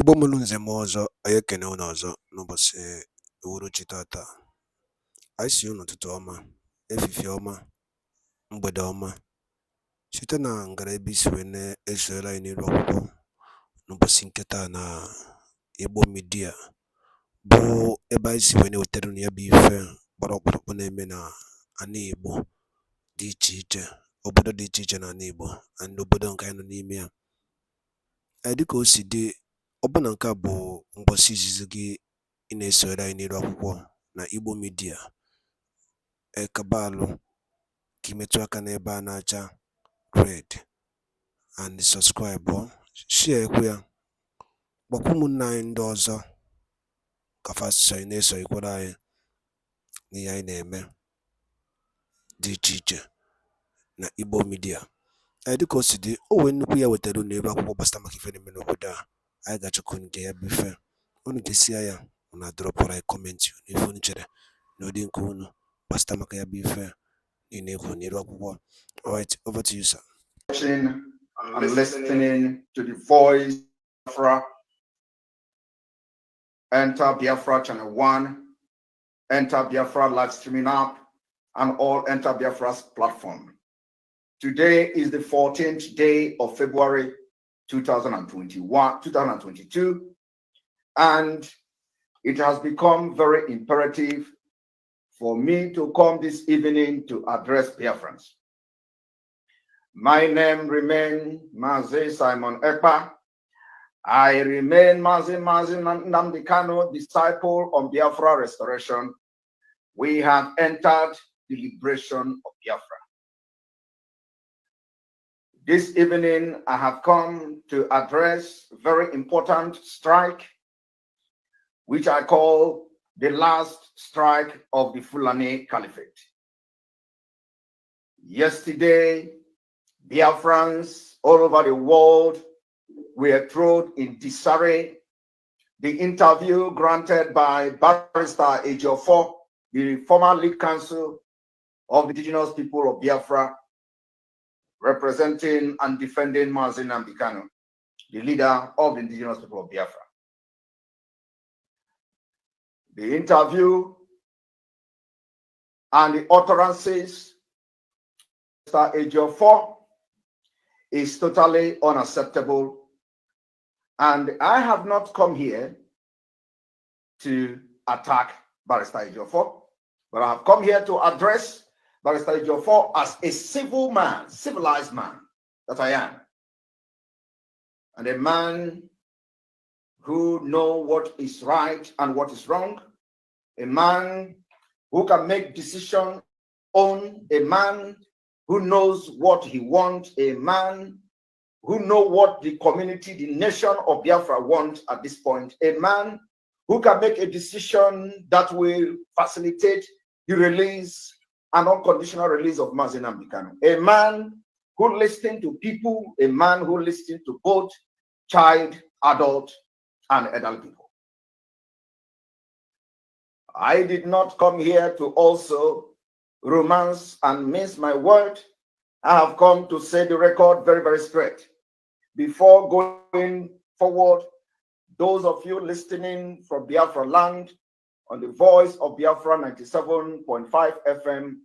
Igbo mụrụ nze m ọzọ, anyị ekene unu ọzọ n'ụbọchị uhuruchi tata. Anyị sị unu ụtụtụ ọma, efifie ọma, mgbede ọma, site na ngara ebe isi wee na-esoyere anyị n'iru akwụkwọ n'ụbọchị nke taa na Igbo midia, bụ ebe anyị si wee na-ewetara unu ya bụ ife gbara ọkpụrụkpụ na-eme na ana Igbo dị iche iche, obodo dị iche iche na ana Igbo na obodo nke anyị nọ n'ime ya. Dịka o si dị, ọbụna nke a bụ mgbọsị izizi gị ị na-esonyere anyị n'iru akwụkwọ na Igbo midia, ekabalụ ka imetụ aka n'ebe a na-acha red and subscribe, share ekwe ya, gbakwa ụmụnne anyị ndị ọzọ ka fasị na-esonyekwara anyị n'ihe anyị na-eme dị iche iche na Igbo midia. Dịka o si dị, o nwee nnukwu ya wetara unu ebe akwụkwọ gbasara maka ife na-eme n'obodo a. Anyị ga-achọkwu nke ya bụ ife unu ga-esia ya, unu adọrọpụrụ anyị kọmentị n'ife unu chere n'ụdị nke unu gbasara maka ya bụ ife niile ekwu n'iru akwụkwọ. Alright, over to you, sir. Watching and listening to the voice of Biafra. Enter Biafra channel 1, enter Biafra live streaming app, and all enter Biafra's platform. Today is the 14th day of February 2022, and it has become very imperative for me to come this evening to address Biafrans. My name remains Mazi Simon EKPA. I remain Mazi Nnamdi Kanu, disciple on Biafra restoration. We have entered the liberation of Biafra. This evening, I have come to address a very important strike, which I call the last strike of the Fulani Caliphate. Yesterday, Biafrans all over the world were thrown in disarray. The interview granted by Barrister Ejiofor, the former lead counsel of the indigenous people of Biafra, representing and defending Mazi Nnamdi Kanu, the leader of the indigenous people of Biafra. The interview and the utterances of Mr. Ejiofor is totally unacceptable, and I have not come here to attack Barrister Ejiofor, but I have come here to address Barrister Ejiofor as a civil man, civilized man that I am, and a man who knows what is right and what is wrong, a man who can make decisions on, a man who knows what he wants, a man who knows what the community, the nation of Biafra wants at this point, a man who can make a decision that will facilitate the release, an unconditional release of Mazi Nnamdi Kanu, a man who listens to people, a man who listens to both child, adult, and elderly people. I did not come here to also romance and mince my word. I have come to say the record very, very straight. Before going forward, those of you listening from Biafra land on the voice of Biafra 97.5 FM,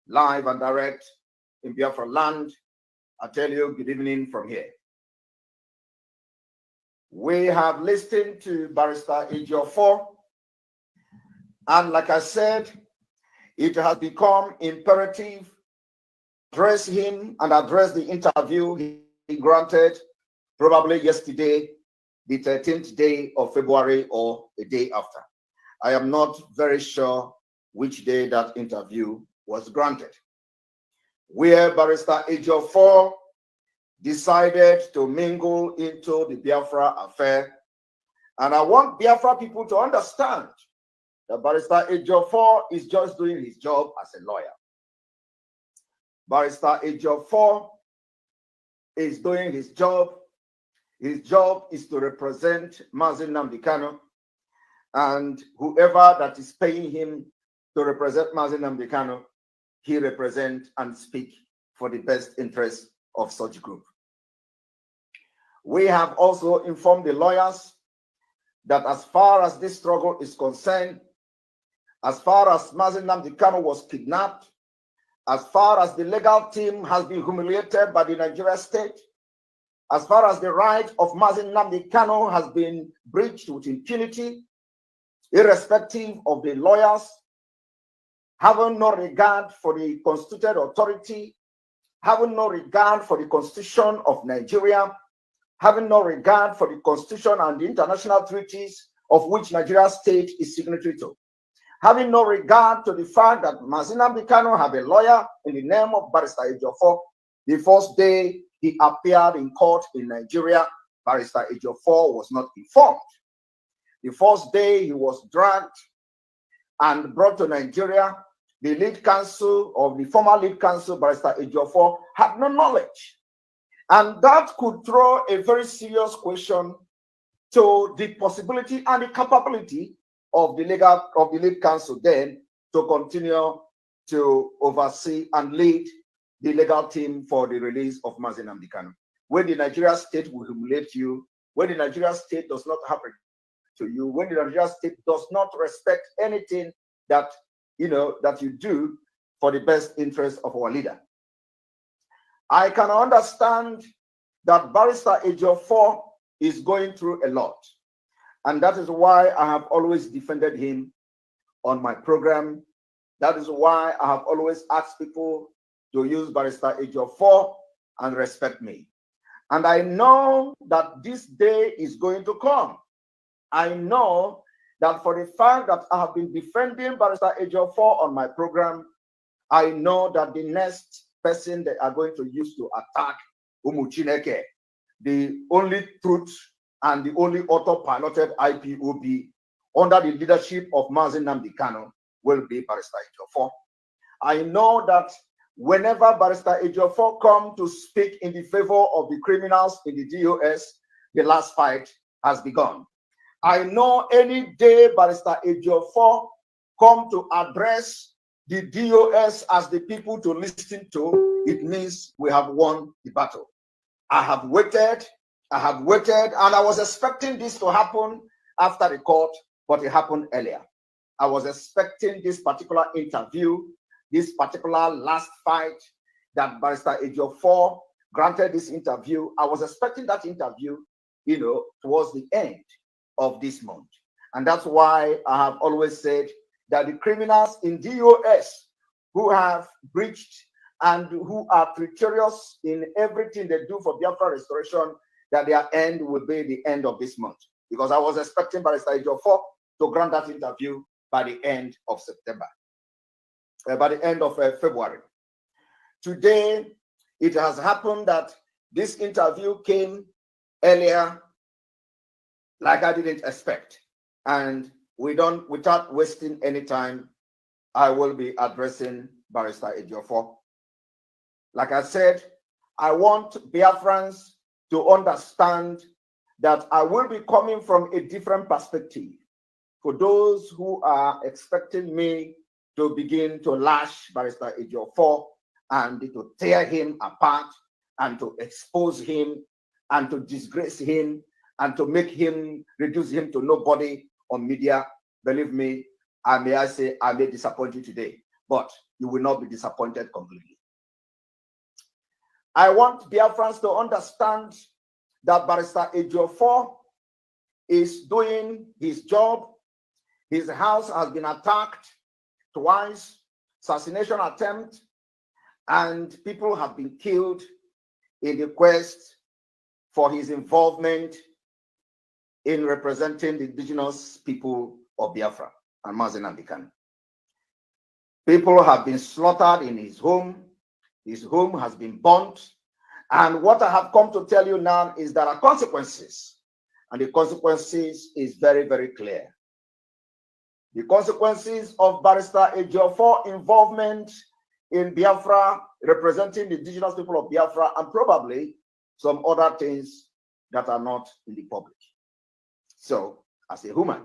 live and direct in Biafra land, I tell you good evening from here. We have listened to Barrister Ejiofor, and like I said, it has become imperative to address him and address the interview he granted probably yesterday, the 13th day of February, or a day after. I am not very sure which day that interview was granted, where Barrister Ejiofor decided to mingle into the Biafra affair. And I want Biafra people to understand that Barrister Ejiofor is just doing his job as a lawyer. Barrister Ejiofor is doing his job. His job is to represent Mazi Nnamdi Kanu, and whoever that is paying him to represent Mazi Nnamdi Kanu, he represents and speaks for the best interest of such group. We have also informed the lawyers that as far as this struggle is concerned, as far as Mazi Nnamdi Kanu was kidnapped, as far as the legal team has been humiliated by the Nigeria state, as far as the right of Mazi Nnamdi Kanu has been breached with impunity, irrespective of the lawyers, having no regard for the constituted authority, having no regard for the constitution of Nigeria, having no regard for the constitution and the international treaties of which Nigeria state is signatory to, having no regard to the fact that Mazi Nnamdi Kanu have a lawyer in the name of Barrister Ejiofor. The first day he appeared in court in Nigeria, Barrister Ejiofor was not informed. The first day he was dragged and brought to Nigeria, the lead counsel of the former lead counsel, Barrister Ejiofor, had no knowledge. And that could throw a very serious question to the possibility and the capability of the lead counsel then to continue to oversee and lead the legal team for the release of Mazi Nnamdi Kanu. When the Nigeria state will humiliate you, when the Nigeria state does not have to you, when the Nigeria state does not respect anything that that you do for the best interest of our leader. I can understand that Barrister Ejiofor is going through a lot. And that is why I have always defended him on my program. That is why I have always asked people to use Barrister Ejiofor and respect me. And I know that this day is going to come. I know that for the fact that I have been defending Barrister Ejiofor on my program, I know that the next person they are going to use to attack Umu Chineke, the only truth and the only auto-piloted IPOB under the leadership of Mazi Nnamdi Kanu, will be Barrister Ejiofor. I know that whenever Barrister Ejiofor come to speak in the favor of the criminals in the DOS, the last fight has begun. I know any day Barrister Ejiofor come to address the DOS as the people to listen to, it means we have won the battle. I have waited, and I was expecting this to happen after the court, but it happened earlier. I was expecting this particular interview, this particular last fight that Barrister Ejiofor granted this interview. I was expecting that interview, towards the end of this month. And that's why I have always said that the criminals in DOS who have breached and who are treacherous in everything they do for Biafra restoration, that their end will be the end of this month. Because I was expecting Barrister Ejiofor to grant that interview by the end of September, by the end of February. Today, it has happened that this interview came earlier, like I didn't expect. And without wasting any time, I will be addressing Barrister Ejiofor. Like I said, I want Biafrans to understand that I will be coming from a different perspective. For those who are expecting me to begin to lash Barrister Ejiofor and to tear him apart and to expose him and to disgrace him and to make him, reduce him to nobody on media, believe me, I may disappoint you today, but you will not be disappointed completely. I want Biafrans to understand that Barrister Ejiofor is doing his job. His house has been attacked twice, assassination attempt, and people have been killed in the quest for his involvement in representing the indigenous people of Biafra and Mazi Nnamdi Kanu. People have been slaughtered in his home. His home has been burnt. And what I have come to tell you now is there are consequences. And the consequences is very, very clear. The consequences of Barrister Ejiofor involvement in Biafra, representing the indigenous people of Biafra, and probably some other things that are not in the public. So, as a human,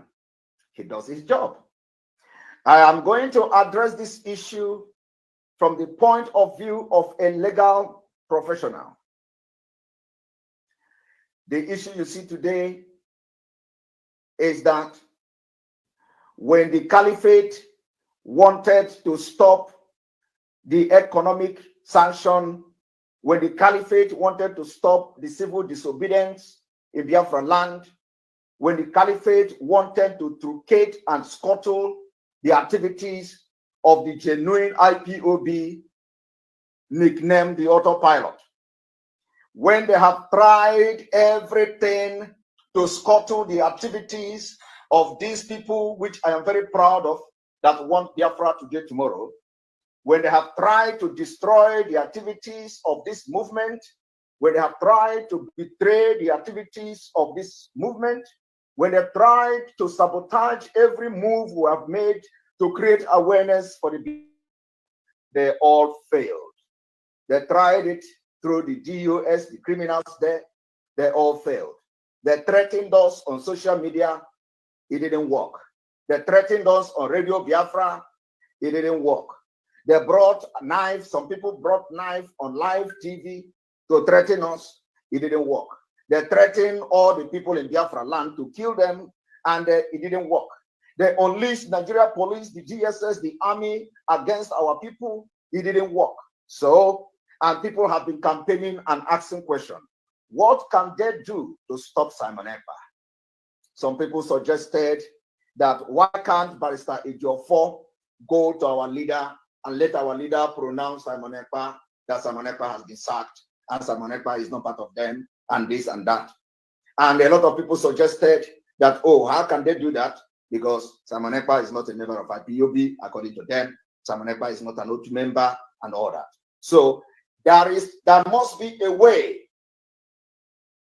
he does his job. I am going to address this issue from the point of view of a legal professional. The issue you see today is that when the caliphate wanted to stop the economic sanction, when the caliphate wanted to stop the civil disobedience in Biafra land, when the caliphate wanted to truncate and scuttle the activities of the genuine IPOB, nicknamed the autopilot, when they have tried everything to scuttle the activities of these people, which I am very proud of, that want Biafra today, tomorrow, when they have tried to destroy the activities of this movement, when they have tried to betray the activities of this movement, when they tried to sabotage every move we have made to create awareness for the, they all failed. They tried it through the DOS, the criminals there, they all failed. They threatened us on social media, it didn't work. They threatened us on Radio Biafra, it didn't work. They brought knives, some people brought knives on live TV to threaten us, it didn't work. They threatened all the people in Biafra land to kill them, and it didn't work. They unleashed Nigeria police, the GSS, the army against our people, it didn't work. So, and people have been campaigning and asking questions. What can they do to stop Simon Ekpa? Some people suggested that why can't Barrister Ejiofor go to our leader and let our leader pronounce Simon Ekpa, that Simon Ekpa has been sacked and Simon Ekpa is not part of them, and this and that. And a lot of people suggested that, oh, how can they do that? Because Simon Ekpa is not a member of IPOB, according to them. Simon Ekpa is not an OT member and all that. So there must be a way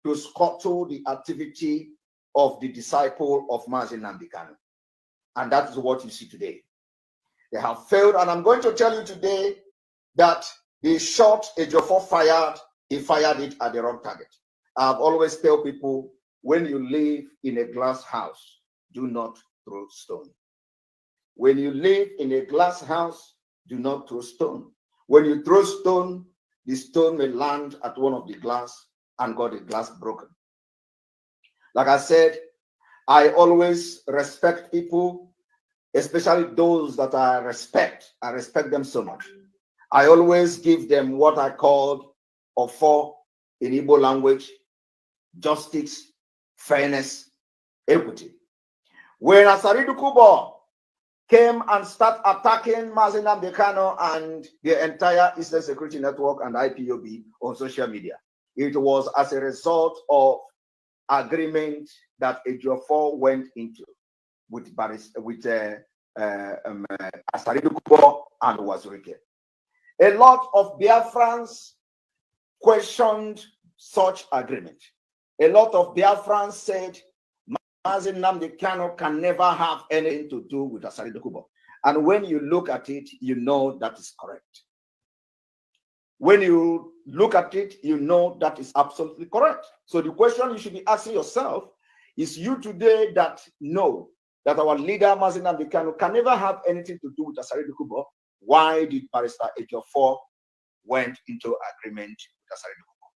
to scuttle the activity of the disciple of Mazi Nnamdi Kanu. And that is what you see today. They have failed, and I'm going to tell you today that the shot Ejiofor fired, he fired it at the wrong target. I've always tell people, when you live in a glass house, do not throw stone. When you live in a glass house, do not throw stone. When you throw stone, the stone may land at one of the glass and got the glass broken. Like I said, I always respect people, especially those that I respect. I respect them so much. I always give them what I call ofo in Igbo language: justice, fairness, equity. When Asaridu Kubo came and started attacking Mazi Nnamdi Kanu and the entire Eastern Security Network and IPOB on social media, it was as a result of agreement that Ejiofor went into with Asaridu Kubo and Wazirike. A lot of Biafrans questioned such agreement. A lot of Biafrans said Mazi Nnamdi Kanu can never have anything to do with Asaridu Kubo. And when you look at it, you know that is correct. When you look at it, you know that is absolutely correct. So the question you should be asking yourself is, you today that know that our leader Mazi Nnamdi Kanu can never have anything to do with Asaridu Kubo, why did Barrister Ejiofor went into agreement with Asaridu Kubo?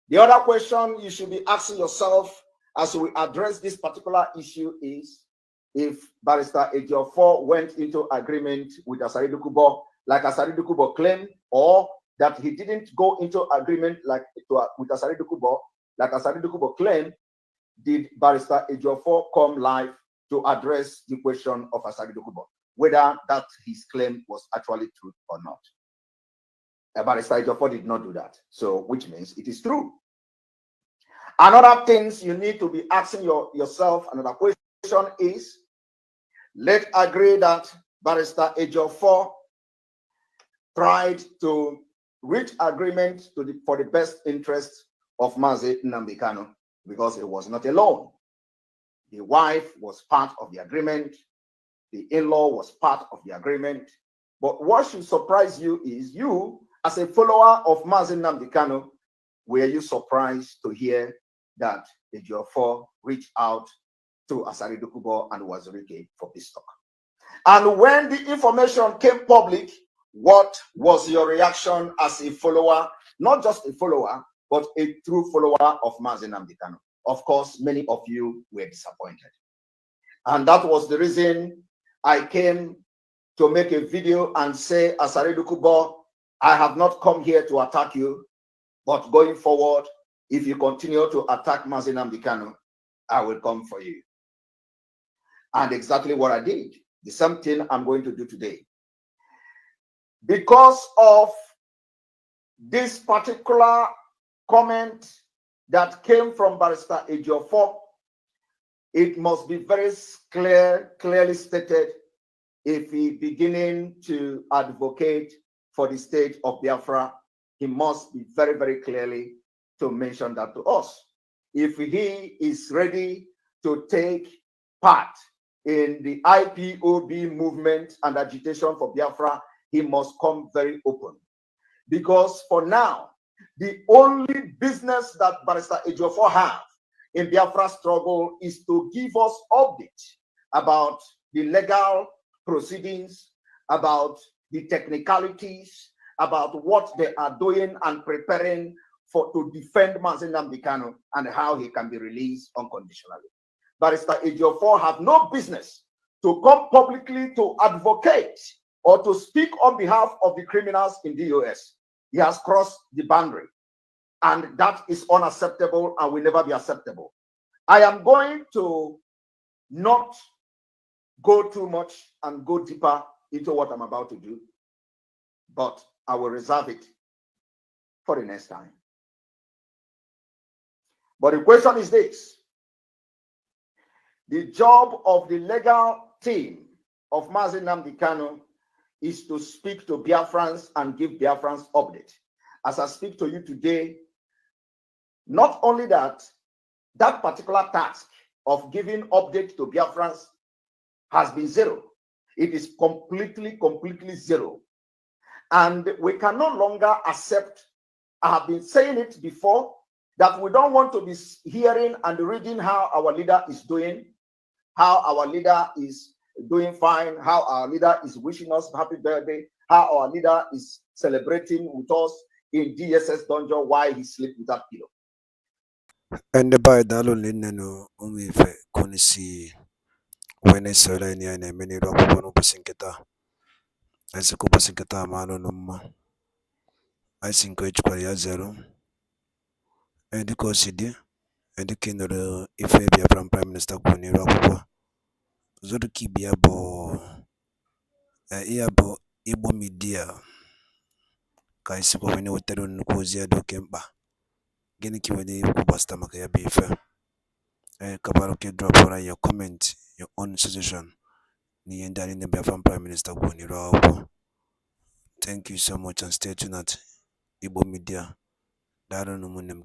The other question you should be asking yourself as we address this particular issue is, if Barrister Ejiofor went into agreement with Asaridu Kubo, like Asaridu Kubo claimed, or that he didn't go into agreement with Asaridu Kubo, like Asaridu Kubo claimed, did Barrister Ejiofor come live to address the question of Asaridu Kubo, whether that his claim was actually true or not? Barrister Ejiofor did not do that, so which means it is true. Another things you need to be asking yourself, another question is, let's agree that Barrister Ejiofor tried to reach agreement for the best interest of Mazi Nnamdi Kanu, because he was not alone. The wife was part of the agreement. The in-law was part of the agreement. But what should surprise you is, you, as a follower of Mazi Nnamdi Kanu, were you surprised to hear that Ejiofor reached out to Asaridu Kubo and Wazirike for peace talk? And when the information came public, what was your reaction as a follower, not just a follower, but a true follower of Mazi Nnamdi Kanu? of course, many of you were disappointed. And that was the reason I came to make a video and say, Asaridu Kubo, I have not come here to attack you, but going forward, if you continue to attack Mazi Nnamdi Kanu, I will come for you. And exactly what I did, the same thing I'm going to do today. Because of this particular comment that came from Barrister Ejiofor, it must be very clearly stated if he beginning to advocate for the state of Biafra, he must be very clearly to mention that to us. If he is ready to take part in the IPOB movement and agitation for Biafra, he must come very open. Because for now, the only business that Barrister Ejiofor have in Biafra struggle is to give us update about the legal proceedings, about the technicalities, about what they are doing and preparing to defend Mazi Nnamdi Kanu and how he can be released unconditionally. Barrister Ejiofor have no business to come publicly to advocate or to speak on behalf of the criminals in the US. He has crossed the boundary, and that is unacceptable and will never be acceptable. I am going to not go too much and go deeper into what I'm about to do, but I will reserve it for the next time. But the question is this: the job of the legal team of Mazi Nnamdi Kanu is to speak to Biafrans and give Biafrans update. As I speak to you today, not only that, that particular task of giving update to Biafrans has been zero. It is completely zero. And we can no longer accept, I have been saying it before, that we don't want to be hearing and reading how our leader is doing, how our leader is doing fine, how our leader is wishing us happy birthday, how our leader is celebrating with us in DSS dungeon while he sleeps without pillow. And by Dalo Lineno, only if Konisi, when I saw any and many rock on Pasinketa, as a Copasinketa Mano Numa, I think which by zero, and the Cosidi, and the king of the Ifabia from Prime Minister Kuni Rockwa, Zoduki Biabo, Iabo, Ibo Media, Kaisiko when you tell Nukozia do Kemba, Geniki when you Basta Makaya Bifa. Kabaroke drop for your comment, your own suggestion. Ni endani the Biafran Prime Minister Kuni Rockwa. Thank you so much and stay tuned at Igbo Media. Daro no munem